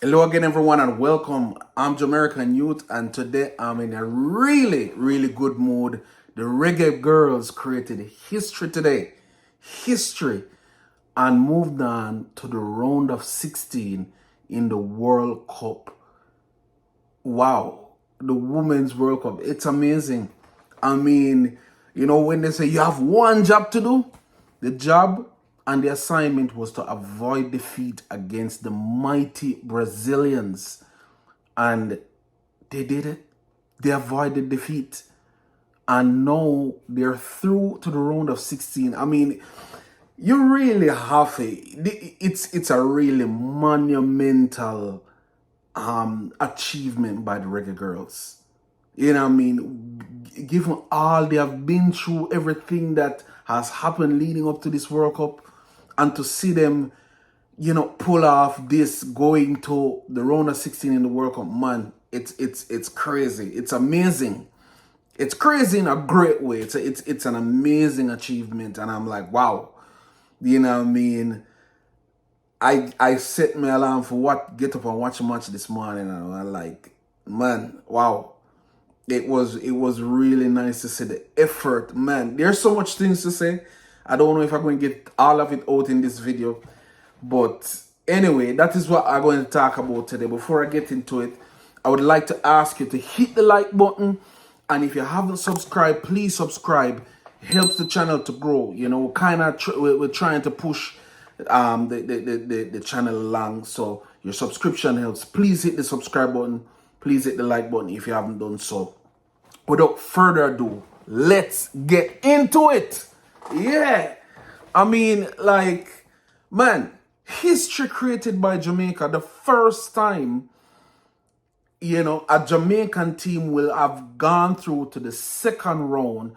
Hello again, everyone, and welcome. I'm Jamaican Youth, and today I'm in a really good mood. The Reggae Girls created history today, history, and moved on to the round of 16 in the World Cup. Wow, the Women's World Cup. It's amazing. I mean, when they say you have one job to do, the job and the assignment was to avoid defeat against the mighty Brazilians. And they did it. They avoided defeat. And now they're through to the round of 16. I mean, you really have it's a really monumental achievement by the Reggae Girls. You know what I mean? Given all they have been through, everything that has happened leading up to this World Cup, and to see them, pull off this going to the round of 16 in the World Cup, man, it's crazy. It's amazing. It's crazy in a great way. It's an amazing achievement, and I'm like, wow. You know what I mean? I set my alarm for get up and watch a match this morning, and I'm like, man, wow. It was really nice to see the effort, man. There's so much things to say. I don't know if I'm going to get all of it out in this video, but anyway, that is what I'm going to talk about today. Before I get into it, I would like to ask you to hit the like button, and if you haven't subscribed, please subscribe. It helps the channel to grow. We're trying to push the channel along, so your subscription helps. Please hit the subscribe button. Please hit the like button if you haven't done so. Without further ado, let's get into it. Yeah. I mean, man, history created by Jamaica. The first time, a Jamaican team will have gone through to the second round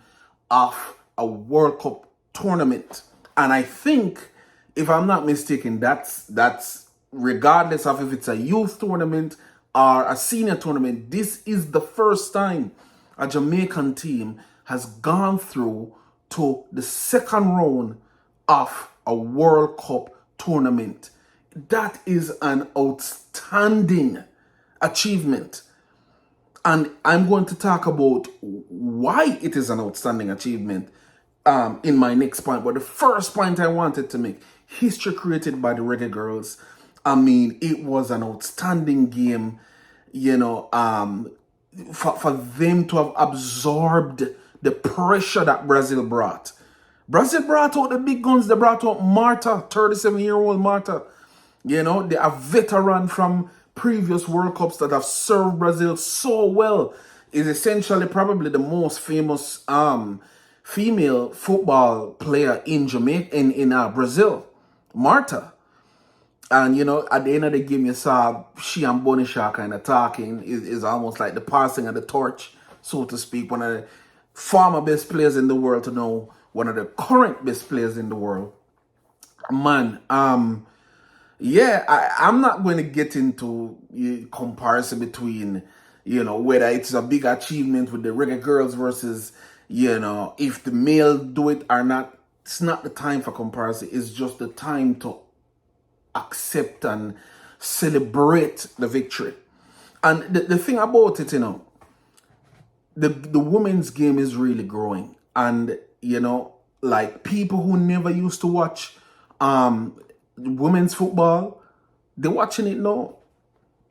of a World Cup tournament. And I think, if I'm not mistaken, that's regardless of if it's a youth tournament or a senior tournament, this is the first time a Jamaican team has gone through to the second round of a World Cup tournament. That is an outstanding achievement. And I'm going to talk about why it is an outstanding achievement in my next point. But the first point I wanted to make, history created by the Reggae Girls. I mean, it was an outstanding game, for them to have absorbed the pressure that Brazil brought. Brazil brought out the big guns. They brought out Marta, 37-year-old Marta. They are a veteran from previous World Cups that have served Brazil so well. Is essentially probably the most famous female football player in Jamaica, in Brazil, Marta. And, at the end of the game, you saw she and Bonisha kind of talking. Is almost like the passing of the torch, so to speak. One of the former best players in the world to know one of the current best players in the world. Man, yeah, I'm not going to get into comparison between, whether it's a big achievement with the Reggae Girls versus, if the male do it or not. It's not the time for comparison. It's just the time to accept and celebrate the victory. And the thing about it, the women's game is really growing. And, people who never used to watch women's football, they're watching it now.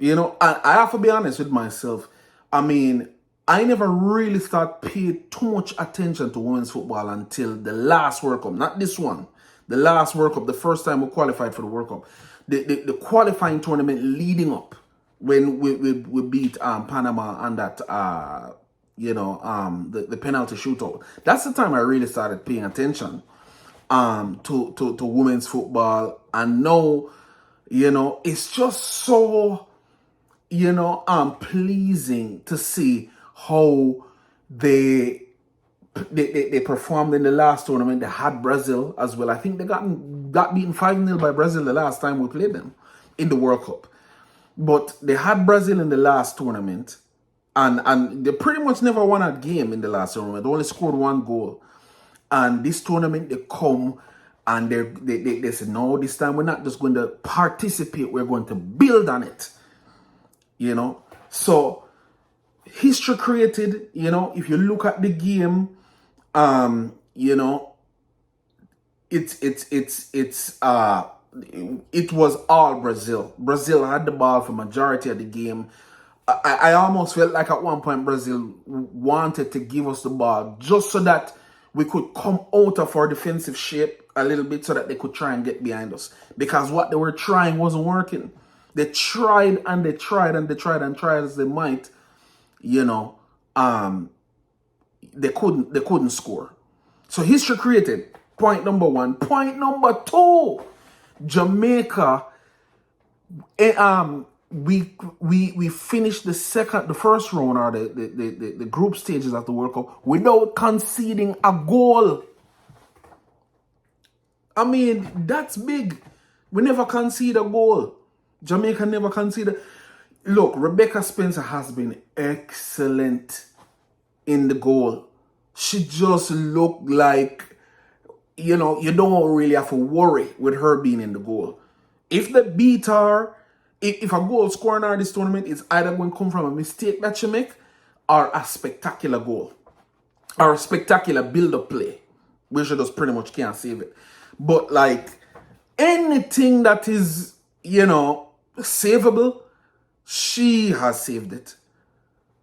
I have to be honest with myself. I mean, I never really paid too much attention to women's football until the last World Cup. Not this one. The last World Cup, the first time we qualified for the World Cup. The qualifying tournament leading up when we beat Panama and that, the penalty shootout. That's the time I really started paying attention to women's football. And now, it's just so, pleasing to see how they performed in the last tournament. They had Brazil as well. I think they got beaten 5-0 by Brazil the last time we played them in the World Cup. But they had Brazil in the last tournament, and they pretty much never won a game in the last tournament. They only scored one goal. And this tournament, they come and they said, no, this time we're not just going to participate, we're going to build on it. you know. So history created, you know, if you look at the game, you know, it was all Brazil. Brazil had the ball for majority of the game. I almost felt like at one point Brazil wanted to give us the ball just so that we could come out of our defensive shape a little bit so that they could try and get behind us. Because what they were trying wasn't working. They tried and they tried and they tried and tried as they might, you know, they couldn't score. So history created. Point number one. Point number two, Jamaica. We finished the first round or the group stages of the World Cup without conceding a goal. I mean, that's big. We never concede a goal. Jamaica never conceded. Look, Rebecca Spencer has been excellent in the goal. She just looked like, you know, you don't really have to worry with her being in the goal. If they beat her, if a goal scored in this tournament is either going to come from a mistake that she make or a spectacular goal or a spectacular build-up play, where she just pretty much can't save it. But like anything that is, you know, savable, she has saved it.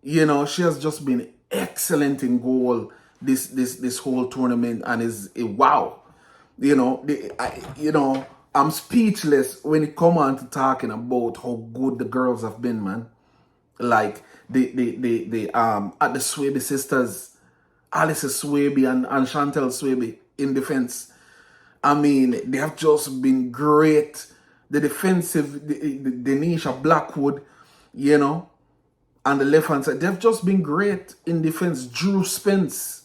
You know, she has just been excellent in goal this whole tournament, and is wow. You know, I'm speechless when it come on to talking about how good the girls have been, man. Like the at the Swaby sisters, Alice Swaby and Chantel Swaby in defense. I mean, they have just been great. The defensive, Denisha Blackwood, you know, on the left hand side, they've just been great in defense. Drew Spence,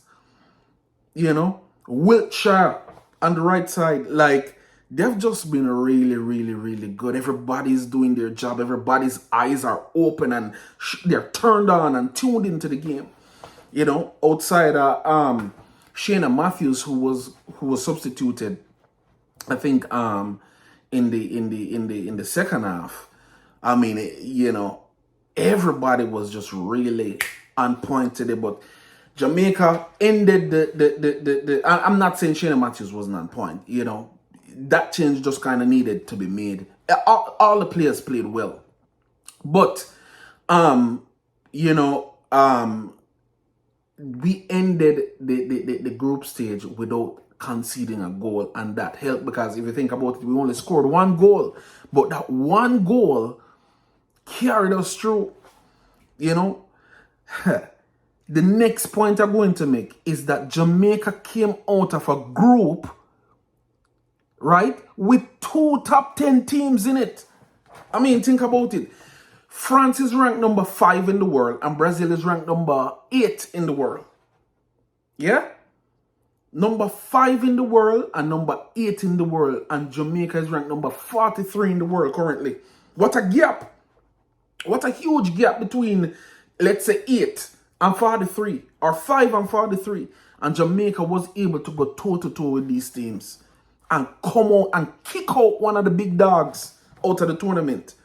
you know, Wiltshire on the right side, like they've just been really, really, really good. Everybody's doing their job. Everybody's eyes are open and they're turned on and tuned into the game. You know, outside Shayna Matthews, who was substituted, I think in the second half. I mean, you know, everybody was just really on point today. But Jamaica ended the I'm not saying Shayna Matthews wasn't on point. You know, that change just kind of needed to be made. All the players played well, but you know, we ended the group stage without conceding a goal, and that helped because if you think about it, we only scored one goal, but that one goal carried us through. You know, the next point I'm going to make is that Jamaica came out of a group, right, with 2 top 10 teams in it. I mean, think about it. France is ranked number 5 in the world and Brazil is ranked number 8 in the world. Yeah? Number 5 in the world and number 8 in the world, and Jamaica is ranked number 43 in the world currently. What a gap. What a huge gap between, let's say, 8 and 43 or 5 and 43. And Jamaica was able to go toe-to-toe with these teams and come out and kick out one of the big dogs out of the tournament.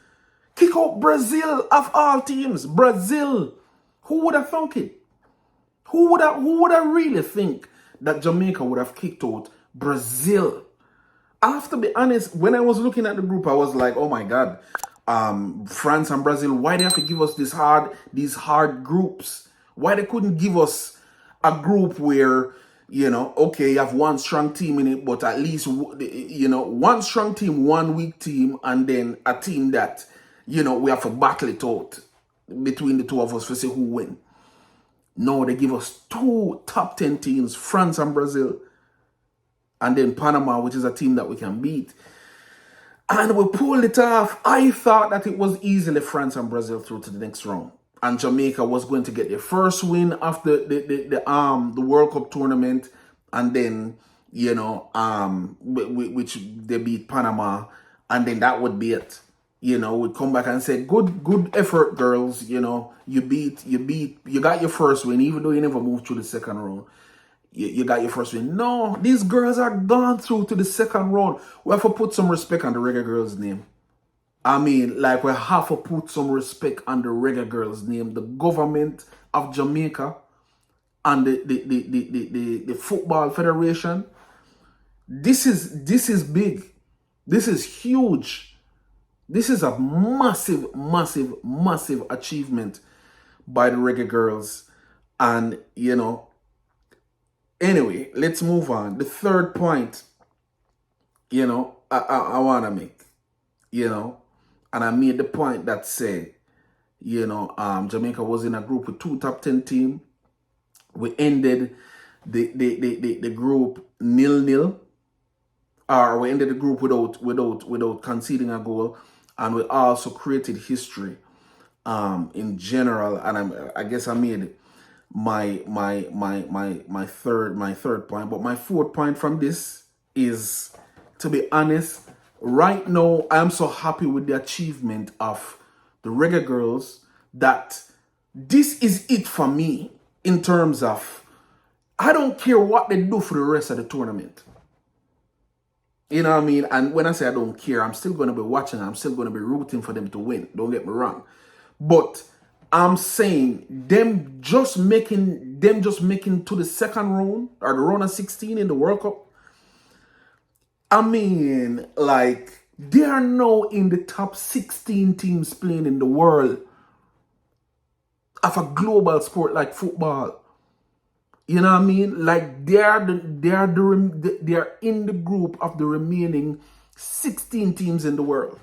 Kick out Brazil of all teams. Brazil. Who would have thunk it? Who would have really think that Jamaica would have kicked out Brazil? I have to be honest, when I was looking at the group, I was like, oh my God, France and Brazil, why they have to give us these hard groups? Why they couldn't give us a group where, you know, okay, you have one strong team in it, but at least, you know, one strong team, one weak team, and then a team that, you know, we have to battle it out between the two of us to see who win. No, they give us 2 top 10 teams, France and Brazil, and then Panama, which is a team that we can beat. And we pulled it off. I thought that it was easily France and Brazil through to the next round, and Jamaica was going to get their first win of the World Cup tournament, and then, you know, which they beat Panama, and then that would be it. You know, we'd come back and say, good effort, girls. You know, you got your first win, even though you never moved through the second round. You got your first win. No, these girls are gone through to the second round. We have to put some respect on the Reggae Girls' name. I mean, like we have to put some respect on the Reggae Girls' name. The government of Jamaica and the Football Federation. This is big. This is huge. This is a massive, massive, massive achievement by the Reggae Girls. And, anyway, let's move on. The third point, I want to make, and I made the point that say, Jamaica was in a group with 2 top 10 teams. We ended the group 0-0, or we ended the group without conceding a goal, and we also created history in general. And I guess I made my third point. But my fourth point from this is, to be honest, right now I am so happy with the achievement of the Reggae Girls that this is it for me in terms of I don't care what they do for the rest of the tournament. You know what I mean? And when I say I don't care, I'm still going to be watching. I'm still going to be rooting for them to win. Don't get me wrong. But I'm saying them just making to the second round or the round of 16 in the World Cup. I mean, like, they are now in the top 16 teams playing in the world of a global sport like football. You know what I mean? Like, they are in the group of the remaining 16 teams in the world.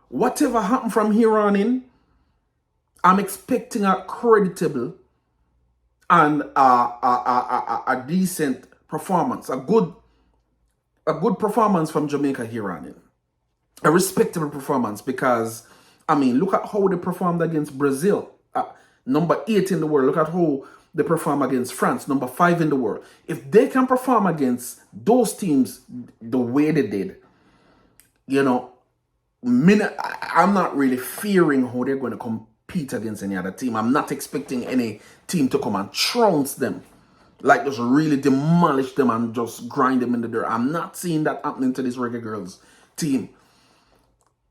Whatever happened from here on in, I'm expecting a creditable and a decent performance, a good performance from Jamaica here on in, a respectable performance, because I mean, look at how they performed against Brazil, number 8 in the world. Look at how they perform against France, number 5 in the world. If they can perform against those teams the way they did, I'm not really fearing how they're going to compete against any other team. I'm not expecting any team to come and trounce them, like just really demolish them and just grind them in the dirt. I'm not seeing that happening to this Reggae Girls team.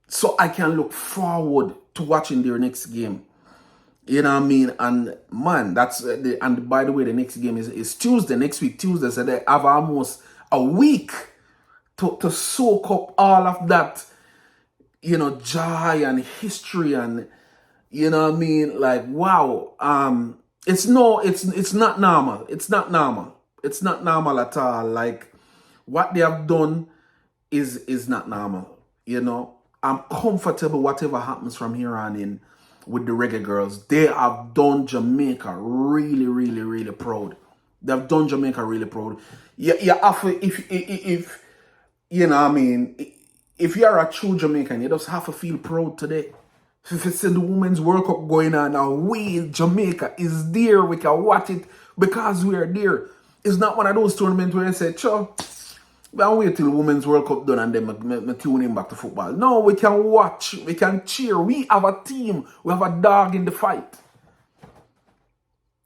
So I can look forward to watching their next game. You know what I mean? And man, and by the way, the next game is Tuesday, next week, Tuesday. So they have almost a week to soak up all of that, joy and history, and you know what I mean? Like, wow. It's not normal. It's not normal. It's not normal at all. Like, what they have done is not normal. I'm comfortable whatever happens from here on in with the Reggae Girls. They have done Jamaica really, really, really proud. They have done Jamaica really proud. If you know what I mean, if you're a true Jamaican, you just have to feel proud today. If you see the Women's World Cup going on now, Jamaica is there. We can watch it because we are there. It's not one of those tournaments where I say, sure, I'll wait till the Women's World Cup done and then I tune in back to football. No, we can watch, we can cheer. We have a team. We have a dog in the fight.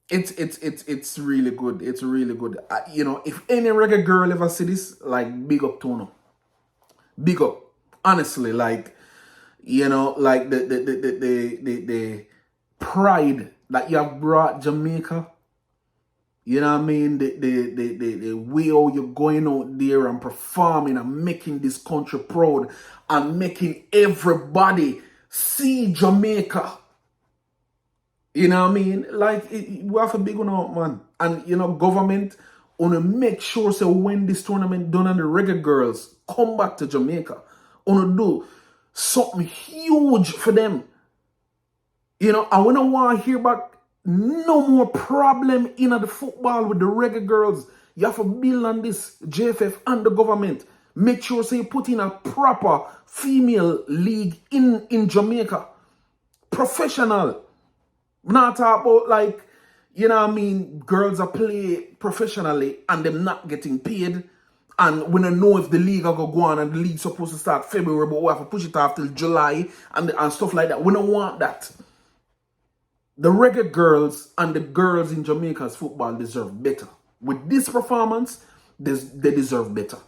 It's really good. It's really good. If any Reggae girl ever see this, like, big up to them. Big up. Honestly, like, like the pride that you have brought Jamaica. You know what I mean? The way how you're going out there and performing and making this country proud and making everybody see Jamaica. You know what I mean? Like, we have a big one out, man. And, government want to make sure, so when this tournament done and the Reggae Girls come back to Jamaica, want to do something huge for them. I want to hear about no more problem in the football with the Reggae Girls. You have to build on this, JFF and the government. Make sure so you put in a proper female league in Jamaica. Professional. Not talk about, like, girls are play professionally and them not getting paid. And we don't know if the league are going to go on, and the league's supposed to start February, but we have to push it off till July and stuff like that. We don't want that. The Reggae Girls and the girls in Jamaica's football deserve better. With this performance, they deserve better.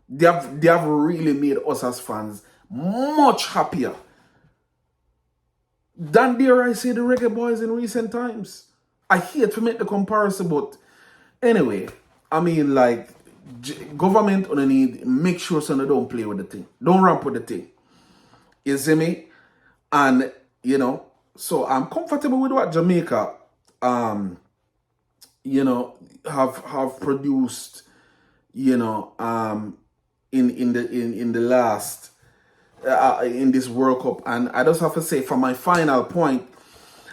They have really made us as fans much happier than, dare I say, the Reggae Boys in recent times. I hate to make the comparison, but anyway, I mean, like, government on the need, make sure so they don't play with the thing. Don't ramp with the thing. You see me? And, so I'm comfortable with what Jamaica, have produced, in the last, in this World Cup. And I just have to say, for my final point,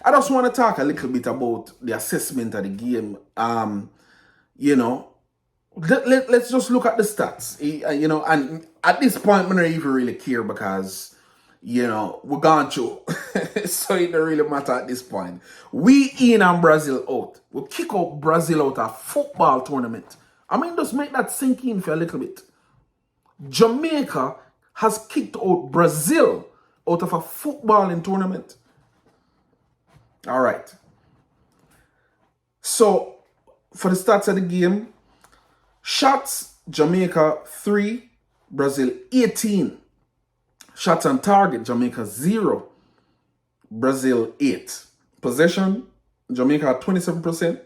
I just want to talk a little bit about the assessment of the game. Let's just look at the stats. And at this point, I don't even really care because, we're gone through. So it don't really matter at this point. We in and Brazil out. We kick out Brazil out of football tournament. I mean, just make that sink in for a little bit. Jamaica has kicked out Brazil out of a footballing tournament. All right. So, for the stats of the game, shots, Jamaica 3, Brazil 18. Shots on target, Jamaica 0, Brazil 8. Possession, Jamaica had 27%,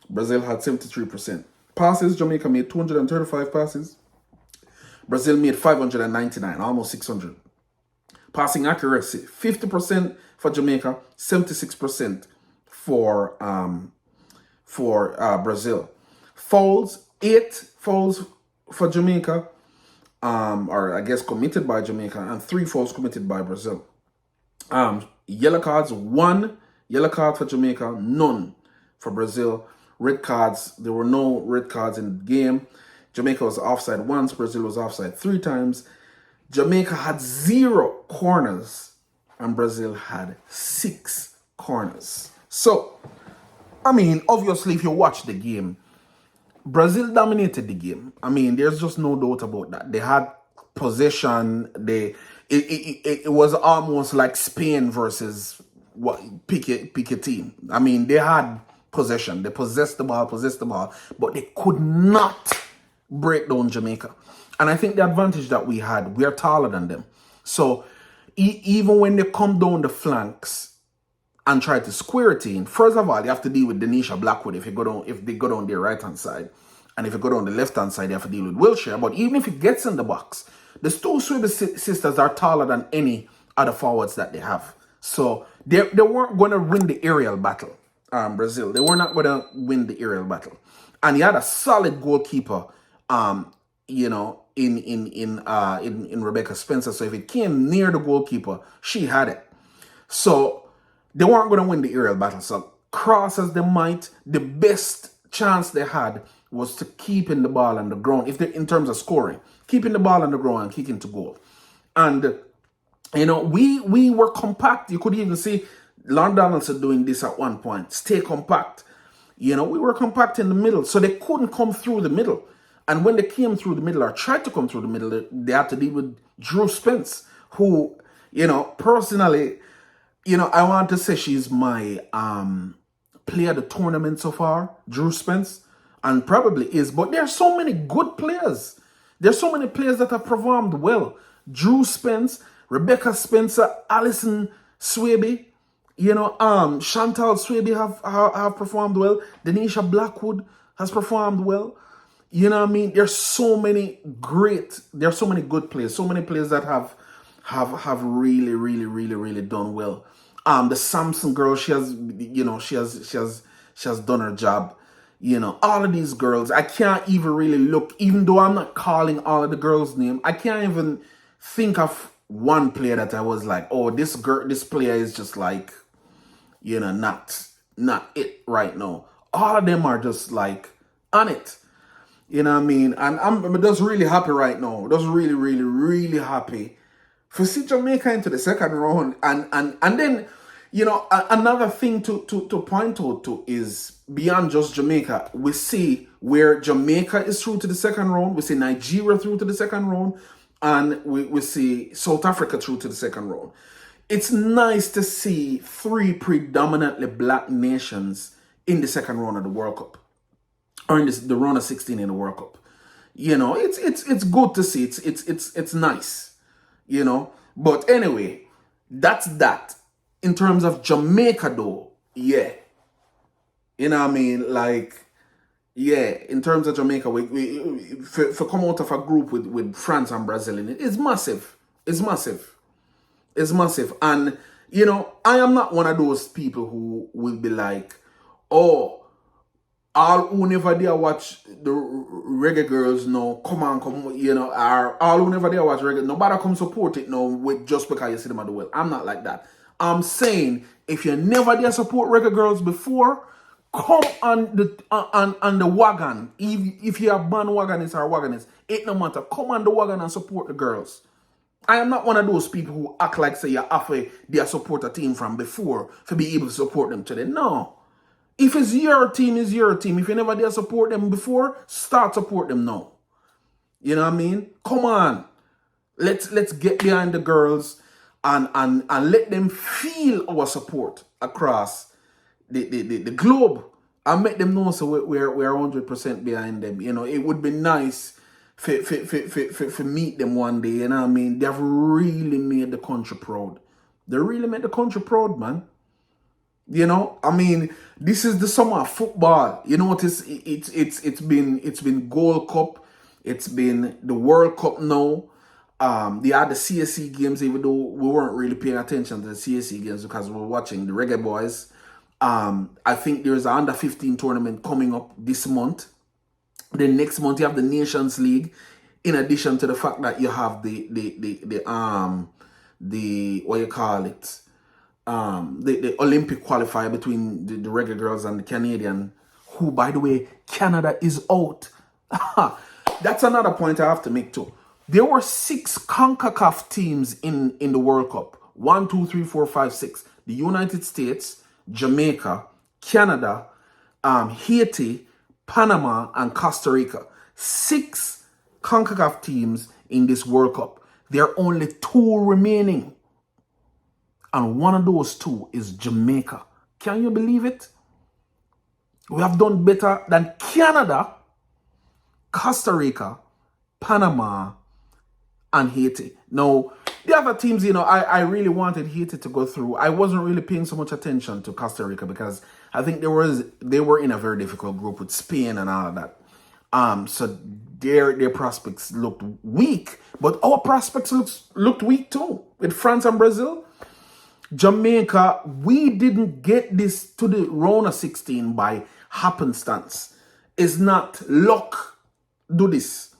Brazil had 73%. Passes, Jamaica made 235 passes, Brazil made 599, almost 600. Passing accuracy, 50% for Jamaica, 76% for Brazil. Fouls, 8 fouls for Jamaica, or I guess committed by Jamaica, and 3 fouls committed by Brazil. Yellow cards, 1 yellow card for Jamaica, none for Brazil. Red cards, there were no red cards in the game. Jamaica was offside once, Brazil was offside 3 times. Jamaica had 0 corners and Brazil had 6 corners. So, I mean, obviously, if you watch the game, Brazil dominated the game. I mean, there's just no doubt about that. They had possession. It was almost like Spain versus Piqué team. I mean, they had possession. They possessed the ball, but they could not break down Jamaica. And I think the advantage that we had, we are taller than them. So even when they come down the flanks and try to square it in, first of all, you have to deal with Denisha Blackwood if they go down their right hand side. And if you go down the left hand side, you have to deal with Wilshire. But even if it gets in the box, the two Swedish sisters are taller than any other forwards that they have. So they weren't going to win the aerial battle. Brazil, they were not going to win the aerial battle. And he had a solid goalkeeper, in Rebecca Spencer. So if it came near the goalkeeper, she had it. So they weren't going to win the aerial battle. So cross as they might, the best chance they had was to keeping the ball on the ground. In terms of scoring, keeping the ball on the ground and kicking to goal. And we were compact. You could even see Lon Donaldson doing this at one point. Stay compact. We were compact in the middle, so they couldn't come through the middle. And when they came through the middle or tried to come through the middle, they had to deal with Drew Spence, who, personally, I want to say she's my player of the tournament so far, Drew Spence, and probably is. But there are so many good players. There's so many players that have performed well. Drew Spence, Rebecca Spencer, Alison Swaby, Chantal Swaby have performed well. Denisha Blackwood has performed well. You know what I mean? There's so many good players, so many players that have really, really, really, really done well. The Samson girl, she has done her job. All of these girls, I can't even really look, even though I'm not calling all of the girls' name, I can't even think of one player that I was like, oh, this player is just like, not it right now. All of them are just like on it. You know what I mean? And I'm just really happy right now. Just really, really, really happy for see Jamaica into the second round. And then, another thing to point out to is beyond just Jamaica, we see where Jamaica is through to the second round. We see Nigeria through to the second round. And we see South Africa through to the second round. It's nice to see 3 predominantly black nations in the second round of the World Cup. Or in the round of 16 in the World Cup. You know, it's good to see. It's nice. You know, but anyway, that's that. In terms of Jamaica, though, yeah, you know what I mean, like. Yeah, in terms of Jamaica, for come out of a group with France and Brazil in it, it's massive. It's massive. It's massive. And, you know, I am not one of those people who will be like, oh, all who never dare watch the reggae girls no come on, come, you know, or all who never dare watch reggae, nobody come support it no with just because you see them at the well. I'm not like that. I'm saying if you never dare support reggae girls before, come on the wagon. If you are bandwagonist or wagonist, it no matter. Come on the wagon and support the girls. I am not one of those people who act like say you have to support a team from before to be able to support them today. No. If it's your team, it's your team. If you never did support them before, start support them now. You know what I mean? Come on. Let's get behind the girls and let them feel our support across the globe and make them know so we're 100% behind them. You know, it would be nice for meet them one day. You know what I mean? They've really made the country proud. They really made the country proud, man. You know, I mean, this is the summer of football. You know what? It's been Gold Cup, it's been the World Cup now. They had the CSC games, even though we weren't really paying attention to the CSC games because we were watching the Reggae Boys. I think there's an under 15 tournament coming up this month. Then next month you have the Nations League. In addition to the fact that you have the what you call it. The Olympic qualifier between the Reggae girls and the Canadian, who, by the way, Canada is out. That's another point I have to make too. There were 6 Concacaf teams in the World Cup. 1, 2, 3, 4, 5, 6. The United States, Jamaica, Canada, Haiti, Panama, and Costa Rica. 6 Concacaf teams in this World Cup. There are only 2 remaining. And one of those 2 is Jamaica. Can you believe it? We have done better than Canada, Costa Rica, Panama, and Haiti. Now, the other teams, you know, I really wanted Haiti to go through. I wasn't really paying so much attention to Costa Rica because I think they were in a very difficult group with Spain and all of that. So their prospects looked weak, but our prospects looked weak too with France and Brazil. Jamaica, we didn't get this to the round of 16 by happenstance. It's not luck. Do this.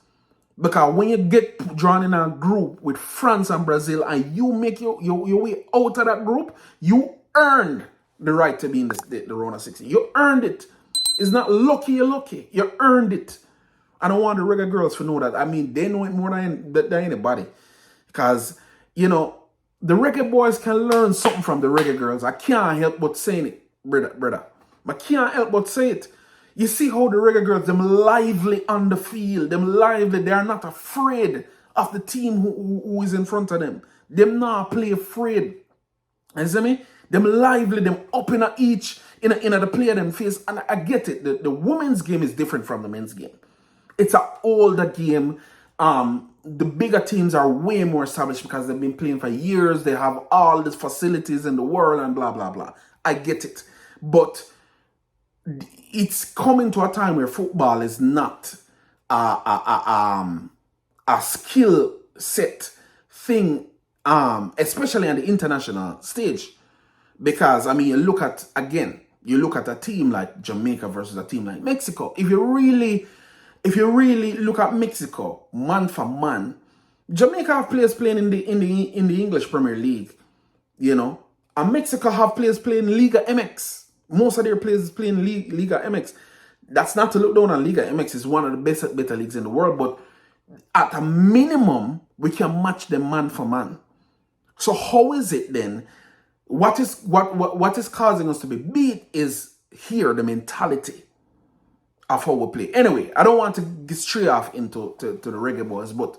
Because when you get drawn in a group with France and Brazil and you make your way out of that group, you earned the right to be in the round of 16. You earned it. It's not lucky you're lucky. You earned it. I don't want the reggae girls to know that. I mean, they know it more than anybody. Because, you know, the reggae boys can learn something from the reggae girls. I can't help but saying it, brother. I can't help but say it. You see how the reggae girls, them lively on the field, them lively. They are not afraid of the team who is in front of them. Them not play afraid. You see me? Them lively, them up in the player them face. And I get it. The women's game is different from the men's game. It's an older game. The bigger teams are way more established because they've been playing for years. They have all the facilities in the world and blah, blah, blah. I get it. But it's coming to a time where football is not a skill set thing, especially on the international stage. Because, I mean, you look at a team like Jamaica versus a team like Mexico. If you really look at Mexico, man for man, Jamaica have players playing in the English Premier League, you know, and Mexico have players playing Liga MX. Most of their players playing Liga MX. That's not to look down on Liga MX. It's one of the better leagues in the world, but at a minimum, we can match them man for man. So how is it then? What is causing us to be beat is here the mentality of how we play. Anyway, I don't want to get straight off into the reggae boys, but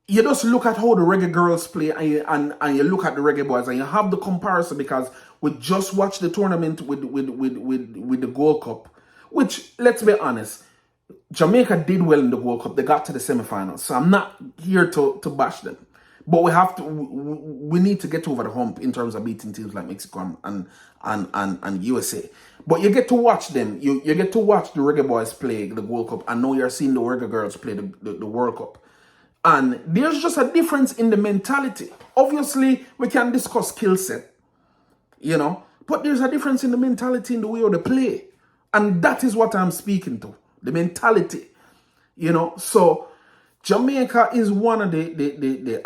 you just look at how the reggae girls play and you look at the reggae boys and you have the comparison because we just watched the tournament with the Gold Cup, which, let's be honest, Jamaica did well in the World Cup. They got to the semifinals. So I'm not here to bash them. But we need to get over the hump in terms of beating teams like Mexico and USA. But you get to watch them. You get to watch the Reggae Boys play the World Cup. I know you're seeing the Reggae Girls play the World Cup. And there's just a difference in the mentality. Obviously, we can discuss skill set, but there's a difference in the mentality in the way of the play. And that is what I'm speaking to. The mentality. So Jamaica is one of the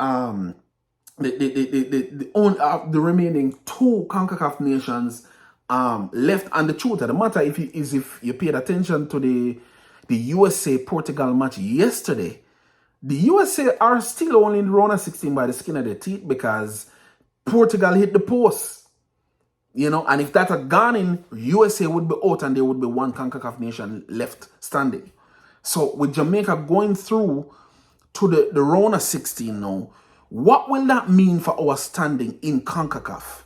remaining two CONCACAF nations left. And the truth of the matter is if you paid attention to the USA Portugal match yesterday, the USA are still only in the round of 16 by the skin of their teeth because Portugal hit the post. And if that had gone in, USA would be out and there would be one CONCACAF nation left standing. So with Jamaica going through to the round of 16 now, what will that mean for our standing in CONCACAF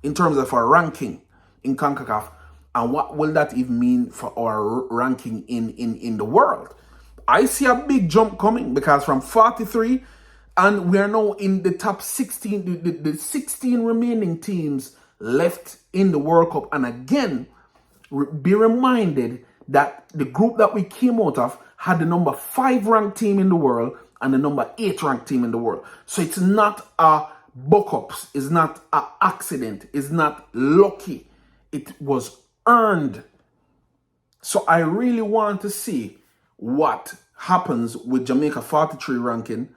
in terms of our ranking in CONCACAF? And what will that even mean for our ranking in the world? I see a big jump coming because from 43 and we are now in the top 16, the 16 remaining teams left in the World Cup. And again, be reminded that the group that we came out of had the number 5 ranked team in the world and the number 8 ranked team in the world. So it's not a buck-ups, it's not an accident, it's not lucky. It was earned. So I really want to see what happens with Jamaica 43 ranking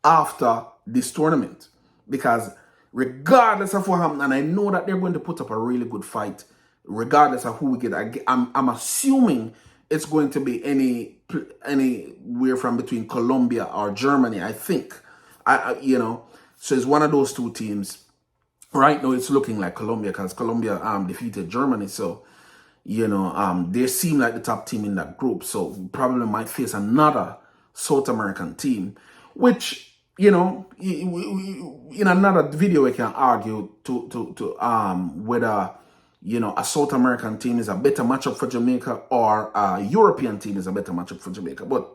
after this tournament. Because regardless of what happens, and I know that they're going to put up a really good fight, regardless of who we get, I'm assuming it's going to be anywhere from between Colombia or Germany, I think. So it's one of those two teams. Right now it's looking like Colombia because Colombia defeated Germany. So, they seem like the top team in that group. So probably might face another South American team, which, in another video we can argue to whether, a South American team is a better matchup for Jamaica or a European team is a better matchup for Jamaica. But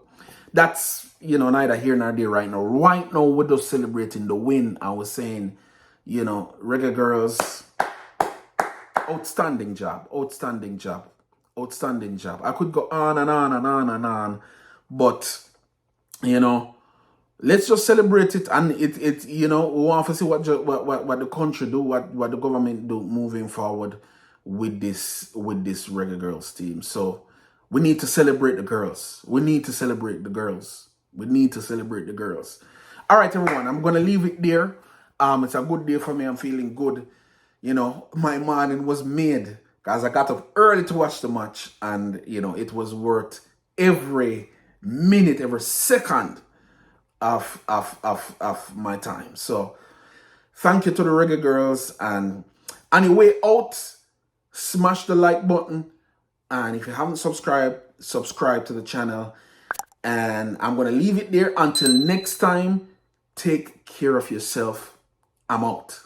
that's, neither here nor there right now. Right now, we're just celebrating the win. I was saying, Reggae Girls, outstanding job. I could go on and on and on and on, but, let's just celebrate it. And it we want to see what the country do, what the government do moving forward with this Reggae Girls team. So we need to celebrate the girls. We need to celebrate the girls. All right, everyone, I'm going to leave it there. It's a good day for me. I'm feeling good. My morning was made because I got up early to watch the match, and, it was worth every minute, every second of my time. So thank you to the Reggae Girls, and on your way out, smash the like button, and if you haven't subscribed, subscribe to the channel. And I'm going to leave it there until next time. Take care of yourself. I'm out.